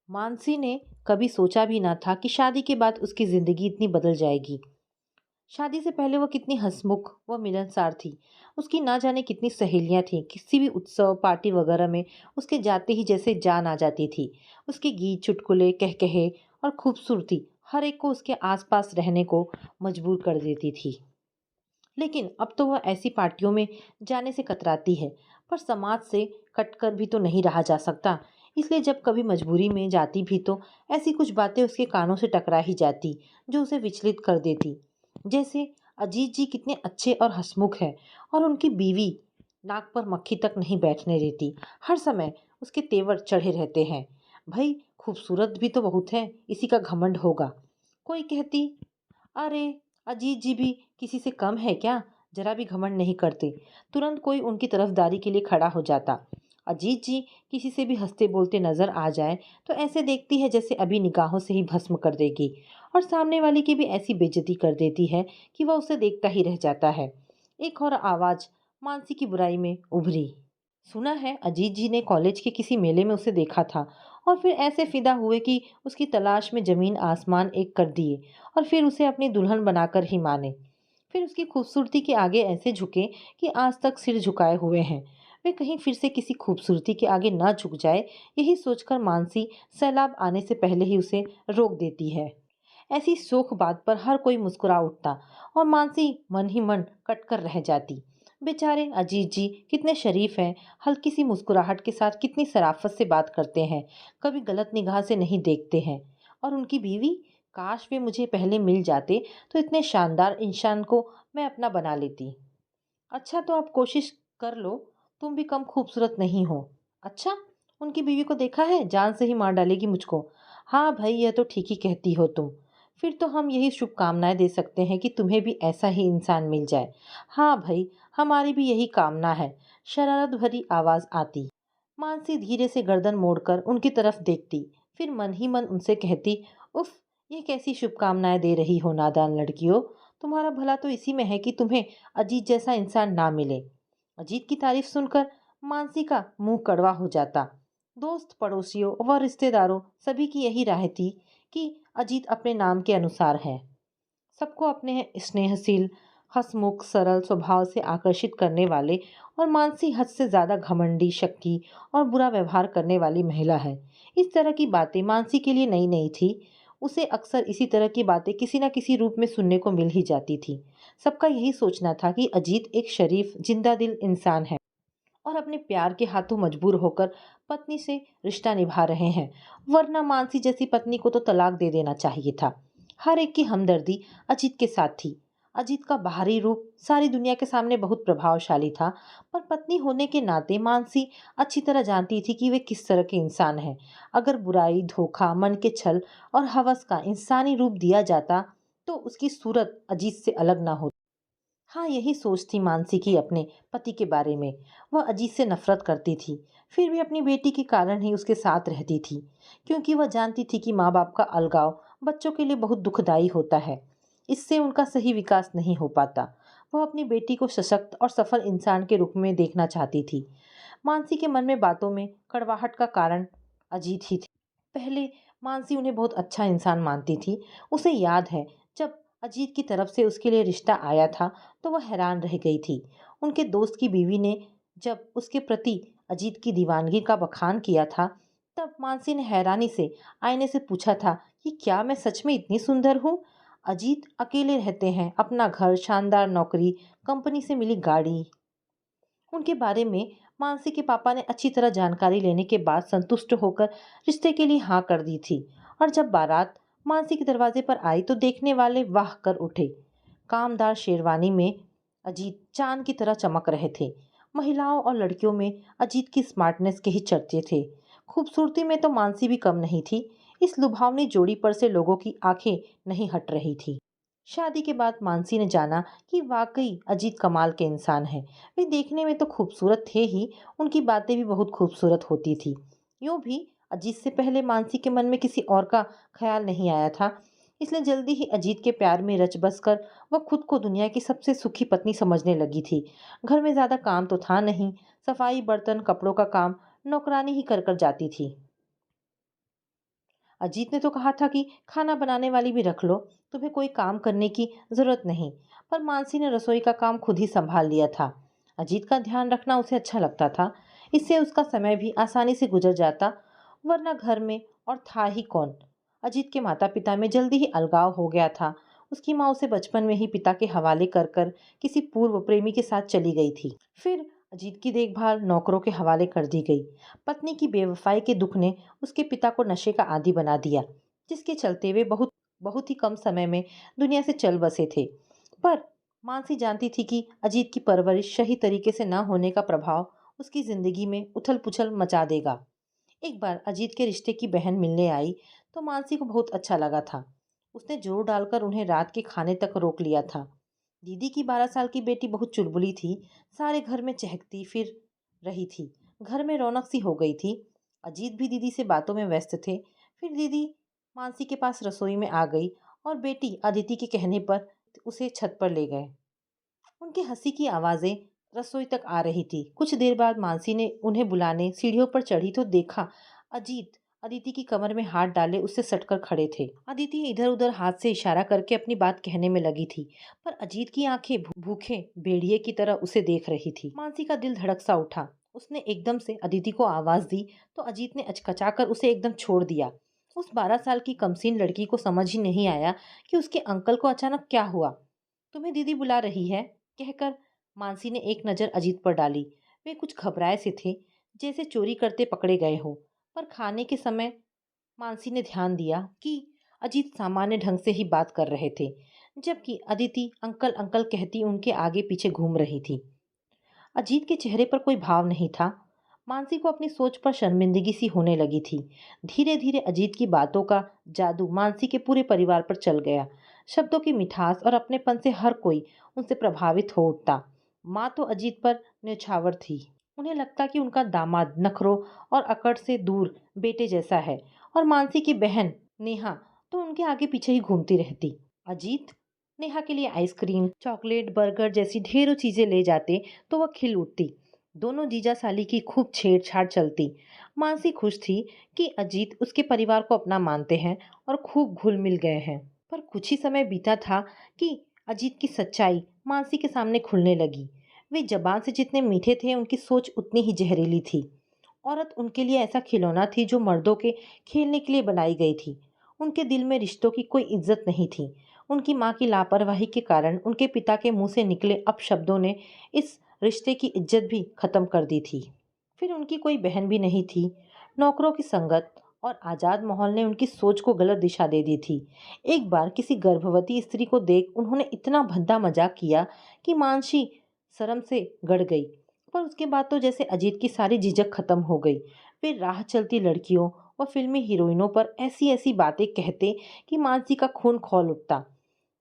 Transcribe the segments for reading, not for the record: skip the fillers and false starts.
मानसी ने कभी सोचा भी ना था कि शादी के बाद उसकी जिंदगी इतनी बदल जाएगी। शादी से पहले वो कितनी हंसमुख व मिलनसार थी। उसकी ना जाने कितनी सहेलियां थीं, किसी भी उत्सव पार्टी वगैरह में उसके जाते ही जैसे जान आ जाती थी। उसके गीत चुटकुले कहकहे और खूबसूरती हर एक को उसके आसपास रहने को मजबूर कर देती थी। लेकिन अब तो वह ऐसी पार्टियों में जाने से कतराती है। पर समाज से कटकर भी तो नहीं रहा जा सकता। इसलिए जब कभी मजबूरी में जाती भी तो ऐसी कुछ बातें उसके कानों से टकरा ही जाती जो उसे विचलित कर देती। जैसे अजीत जी कितने अच्छे और हंसमुख है और उनकी बीवी नाक पर मक्खी तक नहीं बैठने देती। हर समय उसके तेवर चढ़े रहते हैं। भाई खूबसूरत भी तो बहुत है, इसी का घमंड होगा। कोई कहती, अरे अजीत जी भी किसी से कम है क्या? जरा भी घमंड नहीं करते। तुरंत कोई उनकी तरफदारी के लिए खड़ा हो जाता। अजीत जी किसी से भी हंसते बोलते नजर आ जाए तो ऐसे देखती है जैसे अभी निगाहों से ही भस्म कर देगी, और सामने वाले की भी ऐसी बेइज्जती कर देती है कि वह उसे देखता ही रह जाता है। एक और आवाज मानसी की बुराई में उभरी। सुना है अजीत जी ने कॉलेज के किसी मेले में उसे देखा था और फिर ऐसे फिदा हुए कि उसकी तलाश में जमीन आसमान एक कर दिए और फिर उसे अपनी दुल्हन बनाकर ही माने। फिर उसकी खूबसूरती के आगे ऐसे झुके कि आज तक सिर झुकाए हुए हैं। वे कहीं फिर से किसी खूबसूरती के आगे ना झुक जाए, यही सोचकर मानसी सैलाब आने से पहले ही उसे रोक देती है। ऐसी शोख बात पर हर कोई मुस्कुरा उठता और मानसी मन ही मन कटकर रह जाती। बेचारे अजीत जी कितने शरीफ हैं, हल्की सी मुस्कुराहट के साथ कितनी शराफत से बात करते हैं, कभी गलत निगाह से नहीं देखते हैं। और उनकी बीवी, काश वे मुझे पहले मिल जाते तो इतने शानदार इंसान को मैं अपना बना लेती। अच्छा तो आप कोशिश कर लो, तुम भी कम खूबसूरत नहीं हो। अच्छा, उनकी बीवी को देखा है, जान से ही मार डालेगी मुझको। हाँ भाई, यह तो ठीक ही कहती हो तुम। फिर तो हम यही शुभकामनाएं दे सकते हैं कि तुम्हें भी ऐसा ही इंसान मिल जाए। हाँ भाई, हमारी भी यही कामना है। शरारत भरी आवाज आती। मानसी धीरे से गर्दन मोड़कर उनकी तरफ देखती, फिर मन ही मन उनसे कहती, उफ, ये कैसी शुभकामनाएं दे रही हो नादान लड़कियों। तुम्हारा भला तो इसी में है कि तुम्हें अजीत जैसा इंसान ना मिले। अजीत की तारीफ सुनकर मानसी का मुंह कड़वा हो जाता। दोस्त पड़ोसियों व रिश्तेदारों सभी की यही राय थी कि अजीत अपने नाम के अनुसार है। सबको अपने स्नेहशील, हंसमुख, सरल स्वभाव से आकर्षित करने वाले, और मानसी हद से ज्यादा घमंडी, शक्की और बुरा व्यवहार करने वाली महिला है। इस तरह की बातें मानसी के लिए नई नहीं थी। उसे अक्सर इसी तरह की बातें किसी न किसी रूप में सुनने को मिल ही जाती थी। सबका यही सोचना था कि अजीत एक शरीफ, जिंदा दिल इंसान है और अपने प्यार के हाथों मजबूर होकर पत्नी से रिश्ता निभा रहे हैं, वरना मानसी जैसी पत्नी को तो तलाक दे देना चाहिए था। हर एक की हमदर्दी अजीत के साथ थी। अजीत का बाहरी रूप सारी दुनिया के सामने बहुत प्रभावशाली था, पर पत्नी होने के नाते मानसी अच्छी तरह जानती थी कि वे किस तरह के इंसान हैं। अगर बुराई, धोखा, मन के छल और हवस का इंसानी रूप दिया जाता तो उसकी सूरत अजीत से अलग ना होती। हाँ, यही सोच थी मानसी की अपने पति के बारे में। वह अजीत से नफरत करती थी, फिर भी अपनी बेटी के कारण ही उसके साथ रहती थी, क्योंकि वह जानती थी कि माँ बाप का अलगाव बच्चों के लिए बहुत दुखदाई होता है। इससे उनका सही विकास नहीं हो पाता। वह अपनी बेटी को सशक्त और सफल इंसान के रूप में देखना चाहती थी। मानसी के मन में बातों में कड़वाहट का कारण अजीत ही थे। पहले मानसी उन्हें बहुत अच्छा इंसान मानती थी। उसे याद है, जब अजीत की तरफ से उसके लिए रिश्ता आया था तो वह हैरान रह गई थी। उनके दोस्त की बीवी ने जब उसके प्रति अजीत की दीवानगी का बखान किया था, तब मानसी ने हैरानी से आईने से पूछा था कि क्या मैं सच में इतनी सुंदर हूँ? अजीत अकेले रहते हैं, अपना घर, शानदार नौकरी, कंपनी से मिली गाड़ी। उनके बारे में मानसी के पापा ने अच्छी तरह जानकारी लेने के बाद संतुष्ट होकर रिश्ते के लिए हाँ कर दी थी। और जब बारात मानसी के दरवाजे पर आई तो देखने वाले वाह कर उठे। कामदार शेरवानी में अजीत चांद की तरह चमक रहे थे। महिलाओं और लड़कियों में अजीत की स्मार्टनेस के ही चर्चे थे। खूबसूरती में तो मानसी भी कम नहीं थी। इस लुभावनी जोड़ी पर से लोगों की आंखें नहीं हट रही थी। शादी के बाद मानसी ने जाना कि वाकई अजीत कमाल के इंसान हैं। वे देखने में तो खूबसूरत थे ही, उनकी बातें भी बहुत खूबसूरत होती थी। यूं भी अजीत से पहले मानसी के मन में किसी और का ख्याल नहीं आया था। इसलिए जल्दी ही अजीत के प्यार में रच बस कर वह खुद को दुनिया की सबसे सुखी पत्नी समझने लगी थी। घर में ज्यादा काम तो था नहीं, सफाई, बर्तन, कपड़ों का काम नौकरानी ही कर कर जाती थी। अजीत ने तो कहा था कि खाना बनाने वाली भी रख लो, तुम्हें कोई काम करने की जरूरत नहीं। पर मानसी ने रसोई का काम खुद ही संभाल लिया था। अजीत का ध्यान रखना उसे अच्छा लगता था। इससे उसका समय भी आसानी से गुजर जाता, वरना घर में और था ही कौन। अजीत के माता पिता में जल्दी ही अलगाव हो गया था। उसकी माँ उसे बचपन में ही पिता के हवाले कर कर किसी पूर्व प्रेमी के साथ चली गई थी। फिर अजीत की देखभाल नौकरों के हवाले कर दी गई। पत्नी की बेवफाई के दुख ने उसके पिता को नशे का आदी बना दिया, जिसके चलते वे बहुत बहुत ही कम समय में दुनिया से चल बसे थे। पर मानसी जानती थी कि अजीत की परवरिश सही तरीके से न होने का प्रभाव उसकी जिंदगी में उथल पुथल मचा देगा। एक बार अजीत के रिश्ते की बहन मिलने आई तो मानसी को बहुत अच्छा लगा था। उसने जोर डालकर उन्हें रात के खाने तक रोक लिया था। दीदी की 12 साल की बेटी बहुत चुलबुली थी, सारे घर में चहकती फिर रही थी। घर में रौनक सी हो गई थी। अजीत भी दीदी से बातों में व्यस्त थे। फिर दीदी मानसी के पास रसोई में आ गई और बेटी अदिति के कहने पर उसे छत पर ले गए। उनकी हंसी की आवाजें रसोई तक आ रही थी। कुछ देर बाद मानसी ने उन्हें बुलाने सीढ़ियों पर चढ़ी तो देखा अजीत अदिति की कमर में हाथ डाले उससे सटकर खड़े थे। अदिति इधर उधर हाथ से इशारा करके अपनी बात कहने में लगी थी, पर अजीत की आंखें भूखे भेड़िए की तरह उसे देख रही थी। मानसी का दिल धड़क सा उठा। उसने एकदम से अदिति को आवाज दी तो अजीत ने अचकचाकर उसे एकदम छोड़ दिया। उस 12 साल की कमसीन लड़की को समझ ही नहीं आया कि उसके अंकल को अचानक क्या हुआ। तुम्हें दीदी बुला रही है, कहकर मानसी ने एक नज़र अजीत पर डाली। वे कुछ घबराए से थे, जैसे चोरी करते पकड़े गए हो। पर खाने के समय मानसी ने ध्यान दिया कि अजीत सामान्य ढंग से ही बात कर रहे थे, जबकि अदिति अंकल अंकल कहती उनके आगे पीछे घूम रही थी। अजीत के चेहरे पर कोई भाव नहीं था। मानसी को अपनी सोच पर शर्मिंदगी सी होने लगी थी। धीरे धीरे अजीत की बातों का जादू मानसी के पूरे परिवार पर चल गया। शब्दों की मिठास और अपनेपन से हर कोई उनसे प्रभावित हो उठता। माँ तो अजीत पर न्यौछावर थी। उन्हें लगता कि उनका दामाद नखरों और अकड़ से दूर बेटे जैसा है, और मानसी की बहन नेहा तो उनके आगे पीछे ही घूमती रहती। अजीत नेहा के लिए आइसक्रीम चॉकलेट बर्गर जैसी ढेरों चीजें ले जाते तो वह खिल उठती। दोनों जीजा साली की खूब छेड़छाड़ चलती। मानसी खुश थी कि अजीत उसके परिवार को अपना मानते हैं और खूब घुल मिल गए हैं। पर कुछ ही समय बीता था कि अजीत की सच्चाई मानसी के सामने खुलने लगी। वे जबान से जितने मीठे थे उनकी सोच उतनी ही जहरीली थी। औरत उनके लिए ऐसा खिलौना थी जो मर्दों के खेलने के लिए बनाई गई थी। उनके दिल में रिश्तों की कोई इज्जत नहीं थी। उनकी माँ की लापरवाही के कारण उनके पिता के मुंह से निकले अपशब्दों ने इस रिश्ते की इज्जत भी खत्म कर दी थी। फिर उनकी कोई बहन भी नहीं थी। नौकरों की संगत और आजाद माहौल ने उनकी सोच को गलत दिशा दे दी थी। एक बार किसी गर्भवती स्त्री को देख उन्होंने इतना भद्दा मजाक किया कि मानसी शर्म से गड़ गई। पर उसके बाद तो जैसे अजीत की सारी झिझक खत्म हो गई। वे राह चलती लड़कियों व फिल्मी हीरोइनों पर ऐसी ऐसी बातें कहते कि मानसी का खून खौल उठता।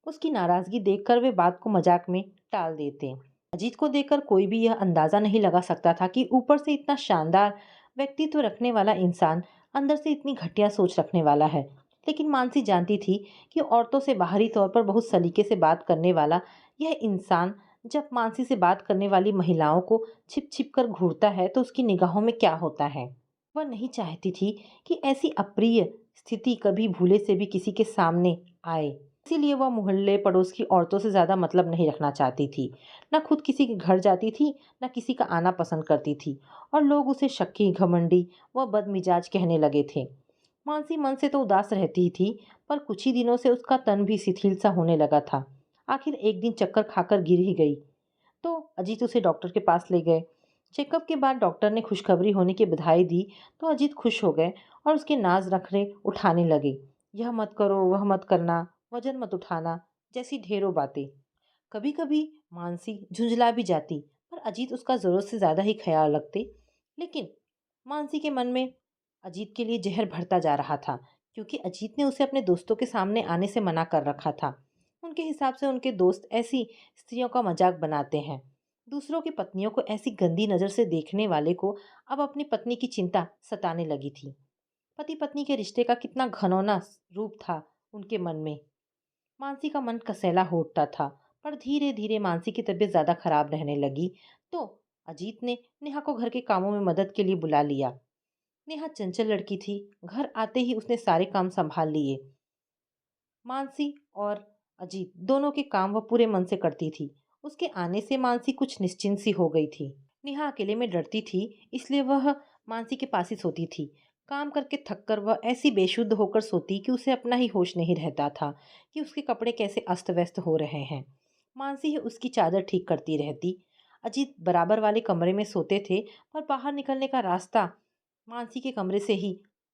उसकी नाराजगी देखकर वे बात को मजाक में टाल देते। अजीत को देखकर कोई भी यह अंदाजा नहीं लगा सकता था कि ऊपर से इतना शानदार व्यक्तित्व रखने वाला इंसान अंदर से इतनी घटिया सोच रखने वाला है। लेकिन मानसी जानती थी कि औरतों से बाहरी तौर पर बहुत सलीके से बात करने वाला यह इंसान जब मानसी से बात करने वाली महिलाओं को छिप छिप कर घूरता है तो उसकी निगाहों में क्या होता है। वह नहीं चाहती थी कि ऐसी अप्रिय स्थिति कभी भूले से भी किसी के सामने आए। इसीलिए वह मोहल्ले पड़ोस की औरतों से ज्यादा मतलब नहीं रखना चाहती थी। न खुद किसी के घर जाती थी, न किसी का आना पसंद करती थी, और लोग उसे शक्की घमंडी व बदमिजाज कहने लगे थे। मानसी मन से तो उदास रहती थी, पर कुछ ही दिनों से उसका तन भी शिथिल सा होने लगा था। आखिर एक दिन चक्कर खाकर गिर ही गई तो अजीत उसे डॉक्टर के पास ले गए। चेकअप के बाद डॉक्टर ने खुशखबरी होने की बधाई दी तो अजीत खुश हो गए और उसके नाज नखरे उठाने लगे। यह मत करो, वह मत करना, वजन मत उठाना, जैसी ढेरों बातें। कभी कभी मानसी झुंझला भी जाती, पर अजीत उसका जरूरत से ज्यादा ही ख्याल रखते। लेकिन मानसी के मन में अजीत के लिए जहर भरता जा रहा था, क्योंकि अजीत ने उसे अपने दोस्तों के सामने आने से मना कर रखा था। उनके हिसाब से उनके दोस्त ऐसी स्त्रियों का मजाक बनाते हैं। दूसरों की पत्नियों को ऐसी गंदी नजर से देखने वाले को अब अपनी पत्नी की चिंता सताने लगी थी। पति पत्नी के रिश्ते का कितना घनौना रूप था उनके मन में। मानसी का मन कसैला हो उठता था। पर धीरे धीरे मानसी की तबीयत ज्यादा खराब रहने लगी तो अजीत ने नेहा को घर के कामों में मदद के लिए बुला लिया। नेहा चंचल लड़की थी। घर आते ही उसने सारे काम संभाल लिए। मानसी और अजीत दोनों के काम वह पूरे मन से करती थी। उसके आने से मानसी कुछ निश्चिंत सी हो गई थी। नेहा अकेले में डरती थी, इसलिए वह मानसी के पास ही सोती थी। काम करके थक कर वह ऐसी बेशुद्ध होकर सोती कि उसे अपना ही होश नहीं रहता था कि उसके कपड़े कैसे अस्त व्यस्त हो रहे हैं। मानसी ही उसकी चादर ठीक करती रहती। अजीत बराबर वाले कमरे में सोते थे, पर बाहर निकलने का रास्ता मानसी के कमरे से ही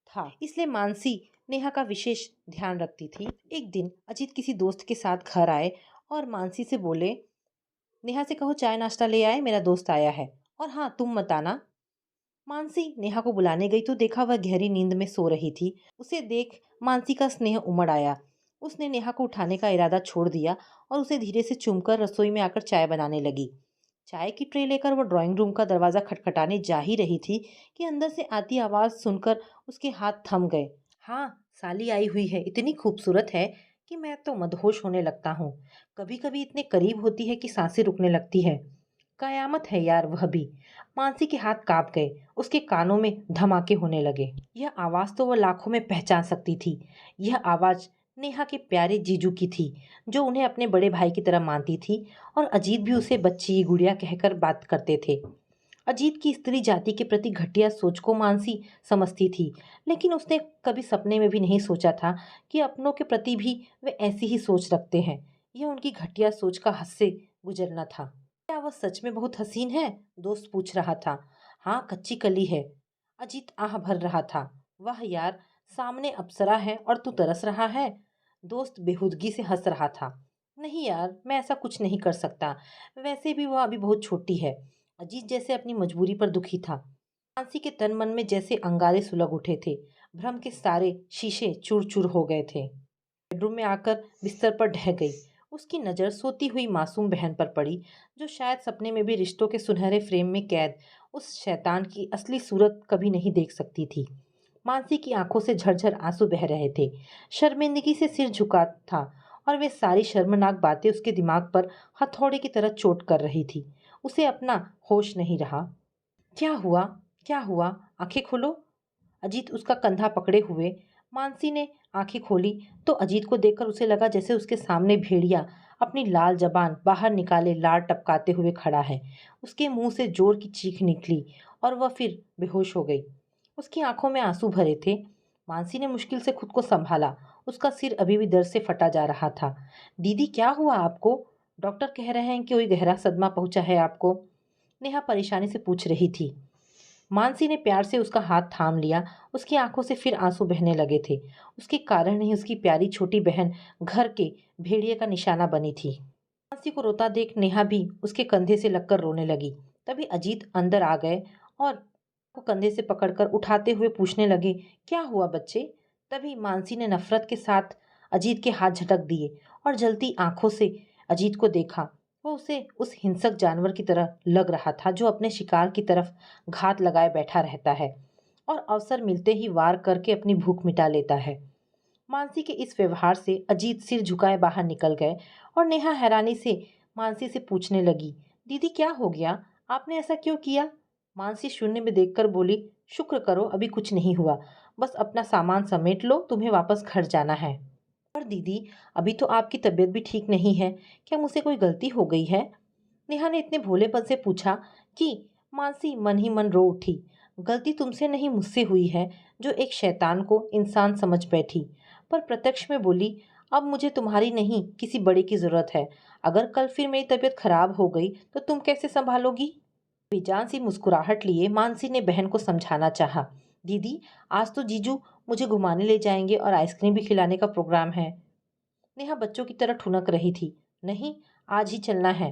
था, इसलिए मानसी नेहा का विशेष ध्यान रखती थी। एक दिन अजीत किसी दोस्त के साथ घर आए और मानसी से बोले, नेहा से कहो चाय नाश्ता ले आए, मेरा दोस्त आया है। और हाँ, तुम मत आना। मानसी नेहा को बुलाने गई तो देखा वह गहरी नींद में सो रही थी। उसे देख मानसी का स्नेह उमड़ आया। उसने नेहा को उठाने का इरादा छोड़ दिया और उसे धीरे से चूमकर रसोई में आकर चाय बनाने लगी। चाय की ट्रे लेकर वो ड्राइंग रूम का दरवाजा खटखटाने जा ही रही थी कि अंदर से आती आवाज सुनकर उसके हाथ थम गए। हाँ, साली आई हुई है, इतनी खूबसूरत है कि मैं तो मदहोश होने लगता हूँ। कभी कभी इतने करीब होती है कि सांसें रुकने लगती है। कयामत है यार वह भी। मानसी के हाथ कांप गए। उसके कानों में धमाके होने लगे। यह आवाज तो वह लाखों में पहचान सकती थी। यह आवाज नेहा के प्यारे जीजू की थी, जो उन्हें अपने बड़े भाई की तरह मानती थी। और अजीत भी उसे बच्ची गुड़िया कहकर बात करते थे। अजीत की स्त्री जाति के प्रति घटिया सोच को मानसी समझती थी, लेकिन उसने कभी सपने में भी नहीं सोचा था कि अपनों के प्रति भी वे ऐसी ही सोच रखते हैं। यह उनकी घटिया सोच का हद से गुजरना था। क्या वह सच में बहुत हसीन है? दोस्त पूछ रहा था। हाँ, कच्ची कली है। अजीत आह भर रहा था। वाह यार, सामने अप्सरा है और तू तरस रहा है। दोस्त बेहूदगी से हंस रहा था। नहीं यार, मैं ऐसा कुछ नहीं कर सकता। वैसे भी वह अभी बहुत छोटी है। अजीत जैसे अपनी मजबूरी पर दुखी था। मानसी के तन मन में जैसे अंगारे सुलग उठे थे। भ्रम के सारे शीशे चूर चूर हो गए थे। बेडरूम में आकर बिस्तर पर ढह गई। उसकी नज़र सोती हुई मासूम बहन पर पड़ी, जो शायद सपने में भी रिश्तों के सुनहरे फ्रेम में कैद उस शैतान की असली सूरत कभी नहीं देख सकती थी। मानसी की आंखों से झरझर आंसू बह रहे थे। शर्मिंदगी से सिर झुका था और वे सारी शर्मनाक बातें उसके दिमाग पर हथौड़े की तरह चोट कर रही थी। उसे अपना होश नहीं रहा। क्या हुआ? क्या हुआ? आंखें खोलो। अजीत उसका कंधा पकड़े हुए। मानसी ने आंखें खोली तो अजीत को देखकर उसे लगा जैसे उसके सामने भेड़िया अपनी लाल जबान बाहर निकाले लार टपकाते हुए खड़ा है। उसके मुंह से जोर की चीख निकली और वह फिर बेहोश हो गई। उसकी आंखों में आंसू भरे थे। मानसी ने मुश्किल से खुद को संभाला। उसका सिर अभी भी दर्द से फटा जा रहा था। दीदी, क्या हुआ आपको? डॉक्टर कह रहे हैं कि कोई गहरा सदमा पहुंचा है आपको। नेहा परेशानी से पूछ रही थी। मानसी ने प्यार से उसका हाथ थाम लिया। उसकी आंखों से फिर आंसू बहने लगे थे। उसके कारण ही उसकी प्यारी छोटी बहन घर के भेड़िए का निशाना बनी थी। मानसी को रोता देख नेहा भी उसके कंधे से लगकर रोने लगी। तभी अजीत अंदर आ गए और को कंधे से पकड़कर उठाते हुए पूछने लगे, क्या हुआ बच्चे? तभी मानसी ने नफरत के साथ अजीत के हाथ झटक दिए और जलती आंखों से अजीत को देखा। वो उसे उस हिंसक जानवर की तरह लग रहा था जो अपने शिकार की तरफ घात लगाए बैठा रहता है और अवसर मिलते ही वार करके अपनी भूख मिटा लेता है। मानसी के इस व्यवहार से अजीत सिर झुकाए बाहर निकल गए और नेहा हैरानी से मानसी से पूछने लगी, दीदी क्या हो गया? आपने ऐसा क्यों किया? मानसी शून्य में देखकर बोली, शुक्र करो अभी कुछ नहीं हुआ। बस अपना सामान समेट लो, तुम्हें वापस घर जाना है। पर दीदी, अभी तो आपकी तबीयत भी ठीक नहीं है। क्या मुझसे कोई गलती हो गई है? नेहा ने इतने भोलेपन से पूछा कि मानसी मन ही मन रो उठी। गलती तुमसे नहीं, मुझसे हुई है, जो एक शैतान को इंसान समझ बैठी। पर प्रत्यक्ष में बोली, अब मुझे तुम्हारी नहीं किसी बड़े की जरूरत है। अगर कल फिर मेरी तबीयत खराब हो गई तो तुम कैसे संभालोगी? बेजान सी मुस्कुराहट लिए मानसी ने बहन को समझाना चाहा। दीदी, आज तो जीजू मुझे घुमाने ले जाएंगे और आइसक्रीम भी खिलाने का प्रोग्राम है। नेहा बच्चों की तरह ठुनक रही थी। नहीं, आज ही चलना है,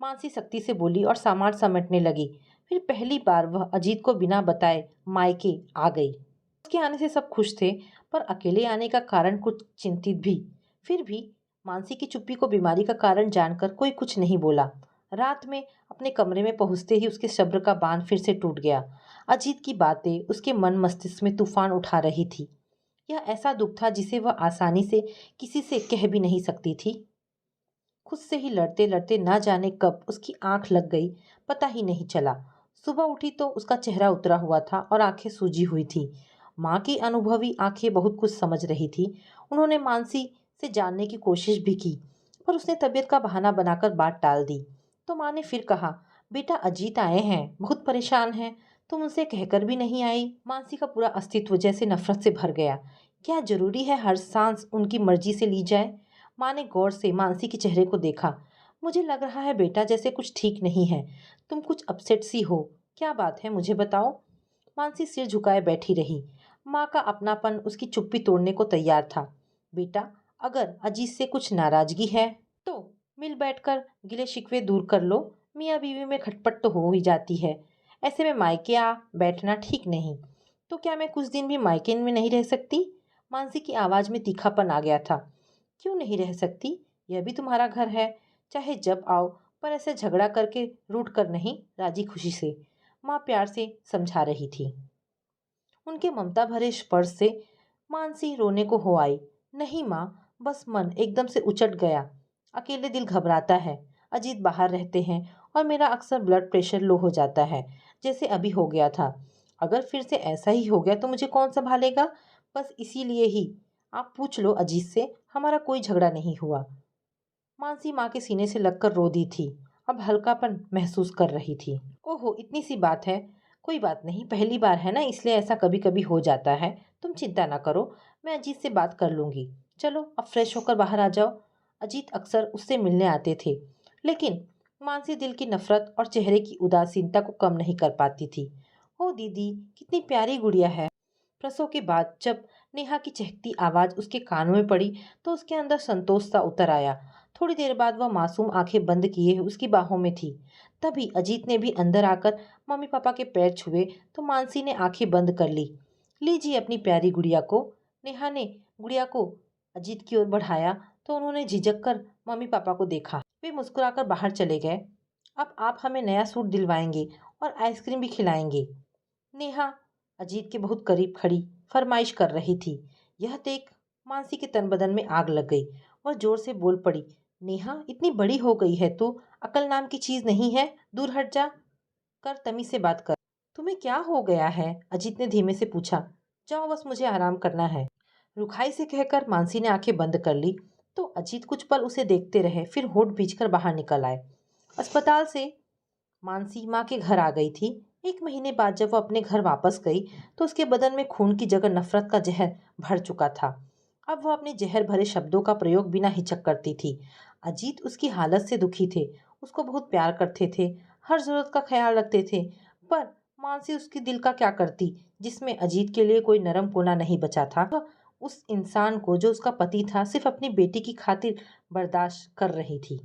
मानसी सख्ती से बोली और सामान समेटने लगी। फिर पहली बार वह अजीत को बिना बताए मायके आ गई। उसके आने से सब खुश थे, पर अकेले आने का कारण कुछ चिंतित भी। फिर भी मानसी की चुप्पी को बीमारी का कारण जानकर कोई कुछ नहीं बोला। रात में अपने कमरे में पहुंचते ही उसके सब्र का बांध फिर से टूट गया। अजीत की बातें उसके मन मस्तिष्क में तूफान उठा रही थी। यह ऐसा दुख था जिसे वह आसानी से किसी से कह भी नहीं सकती थी। खुद से ही लड़ते लड़ते ना जाने कब उसकी आंख लग गई, पता ही नहीं चला। सुबह उठी तो उसका चेहरा उतरा हुआ था और आंखें सूजी हुई थी। माँ की अनुभवी आंखें बहुत कुछ समझ रही थी। उन्होंने मानसी से जानने की कोशिश भी की, पर उसने तबीयत का बहाना बनाकर बात टाल दी। तो माँ ने फिर कहा, बेटा अजीत आए हैं, बहुत परेशान हैं, तुम उनसे कहकर भी नहीं आई। मानसी का पूरा अस्तित्व जैसे नफरत से भर गया। क्या जरूरी है हर सांस उनकी मर्जी से ली जाए? माँ ने गौर से मानसी के चेहरे को देखा। मुझे लग रहा है बेटा जैसे कुछ ठीक नहीं है, तुम कुछ अपसेट सी हो। क्या बात है मुझे बताओ। मानसी सिर झुकाए बैठी रही। माँ का अपनापन उसकी चुप्पी तोड़ने को तैयार था। बेटा, अगर अजीत से कुछ नाराजगी है तो मिल बैठकर गिले शिकवे दूर कर लो। मियाँ बीवी में खटपट तो हो ही जाती है, ऐसे में मायके आ बैठना ठीक नहीं। तो क्या मैं कुछ दिन भी मायके में नहीं रह सकती? मानसी की आवाज में तीखापन आ गया था। क्यों नहीं रह सकती? यह भी तुम्हारा घर है, चाहे जब आओ, पर ऐसे झगड़ा करके रूठ कर नहीं, राजी खुशी से। माँ प्यार से समझा रही थी। उनके ममता भरे स्पर्श से मानसी रोने को हो आई। नहीं माँ, बस मन एकदम से उचट गया। अकेले दिल घबराता है। अजीत बाहर रहते हैं और मेरा अक्सर ब्लड प्रेशर लो हो जाता है, जैसे अभी हो गया था। अगर फिर से ऐसा ही हो गया तो मुझे कौन संभालेगा? बस इसीलिए ही आप पूछ लो अजीत से, हमारा कोई झगड़ा नहीं हुआ। मानसी माँ के सीने से लगकर रो दी थी। अब हल्कापन महसूस कर रही थी। ओहो, इतनी सी बात है, कोई बात नहीं, पहली बार है ना, इसलिए ऐसा कभी कभी हो जाता है। तुम चिंता ना करो, मैं अजीत से बात कर लूंगी। चलो अब फ्रेश होकर बाहर आ जाओ। अजीत अक्सर उससे मिलने आते थे, लेकिन मानसी दिल की नफरत और चेहरे की उदासीनता को कम नहीं कर पाती थी। ओ दीदी, कितनी प्यारी गुड़िया है। प्रसव के बाद जब नेहा की चहकती आवाज उसके कानों में पड़ी तो उसके अंदर संतोष सा उतर आया। थोड़ी देर बाद वह मासूम आंखें बंद किए उसकी बाहों में थी। तभी अजीत ने भी अंदर आकर मम्मी पापा के पैर छुए तो मानसी ने आंखें बंद कर ली। लीजिए अपनी प्यारी गुड़िया को। नेहा ने गुड़िया को अजीत की ओर बढ़ाया तो उन्होंने झिझक कर मम्मी पापा को देखा। वे मुस्कुराकर बाहर चले गए। अब आप हमें नया सूट दिलवाएंगे और आइसक्रीम भी खिलाएंगे। नेहा अजीत के बहुत करीब खड़ी फरमाइश कर रही थी। यह देख मानसी के तन बदन में आग लग गई। वह जोर से बोल पड़ी, नेहा इतनी बड़ी हो गई है तू, अकल नाम की चीज नहीं है, दूर हट जा कर, तमीज से बात कर। तुम्हें क्या हो गया है? अजीत ने धीमे से पूछा। जाओ, बस मुझे आराम करना है। रुखाई से कहकर मानसी ने आंखें बंद कर ली तो अजीत कुछ पल उसे देखते रहे, फिर होठ भींचकर बाहर निकल आए। अस्पताल से मानसी माँ के घर आ गई थी। 1 महीने बाद जब वो अपने घर वापस गई तो उसके बदन में खून की जगह नफरत का जहर भर चुका था। अब वह अपने जहर भरे शब्दों का प्रयोग बिना हिचक करती थी। अजीत उसकी हालत से दुखी थे, उसको बहुत प्यार करते थे, हर जरूरत का ख्याल रखते थे। पर मानसी उसके दिल का क्या करती, जिसमें अजीत के लिए कोई नरम कोना नहीं बचा था। वह उस इंसान को जो उसका पति था सिर्फ अपनी बेटी की खातिर बर्दाश्त कर रही थी।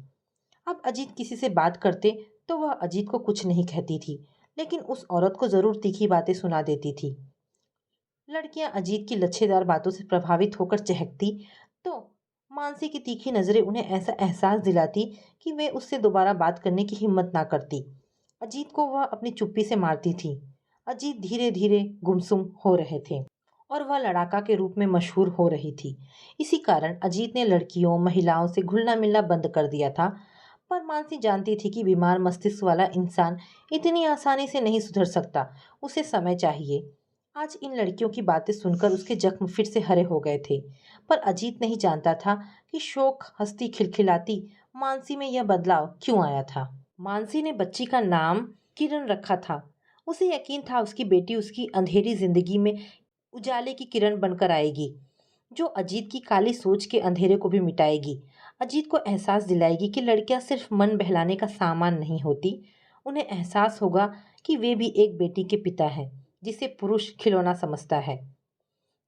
अब अजीत किसी से बात करते तो वह अजीत को कुछ नहीं कहती थी, लेकिन उस औरत को जरूर तीखी बातें सुना देती थी। लड़कियां अजीत की लच्छेदार बातों से प्रभावित होकर चहकती तो मानसी की तीखी नजरें उन्हें ऐसा एहसास दिलाती कि वे उससे दोबारा बात करने की हिम्मत ना करती। अजीत को वह अपनी चुप्पी से मारती थी। अजीत धीरे धीरे गुमसुम हो रहे थे और वह लड़ाका के रूप में मशहूर हो रही थी। इसी कारण अजीत ने लड़कियों महिलाओं से घुलना मिलना बंद कर दिया था। पर मानसी जानती थी कि बीमार मस्तिष्क वाला इंसान इतनी आसानी से नहीं सुधर सकता, उसे समय चाहिए। आज इन लड़कियों की बातें सुनकर उसके जख्म फिर से हरे हो गए थे। पर अजीत नहीं जानता था कि शोक हंसती खिलखिलाती मानसी में यह बदलाव क्यों आया था। मानसी ने बच्ची का नाम किरण रखा था। उसे यकीन था उसकी बेटी उसकी अंधेरी जिंदगी में उजाले की किरण बनकर आएगी, जो अजीत की काली सोच के अंधेरे को भी मिटाएगी। अजीत को एहसास दिलाएगी कि लड़कियां सिर्फ मन बहलाने का सामान नहीं होती। उन्हें एहसास होगा कि वे भी एक बेटी के पिता हैं, जिसे पुरुष खिलौना समझता है।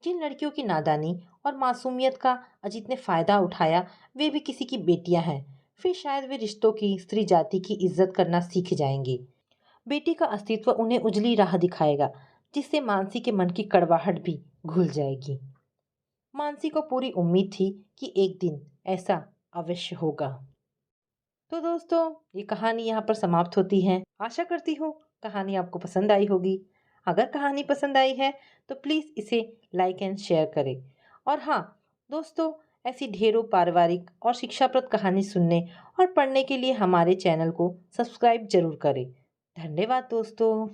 जिन लड़कियों की नादानी और मासूमियत का अजीत ने फायदा उठाया, वे भी किसी की बेटियां हैं। फिर शायद वे रिश्तों की, स्त्री जाति की इज्जत करना सीख जाएंगे। बेटी का अस्तित्व उन्हें उजली राह दिखाएगा, जिससे मानसी के मन की कड़वाहट भी घुल जाएगी। मानसी को पूरी उम्मीद थी कि एक दिन ऐसा अवश्य होगा। तो दोस्तों, ये कहानी यहाँ पर समाप्त होती है। आशा करती हूँ कहानी आपको पसंद आई होगी। अगर कहानी पसंद आई है तो प्लीज़ इसे लाइक एंड शेयर करें। और हाँ दोस्तों, ऐसी ढेरों पारिवारिक और शिक्षाप्रद कहानी सुनने और पढ़ने के लिए हमारे चैनल को सब्सक्राइब जरूर करें। धन्यवाद दोस्तों।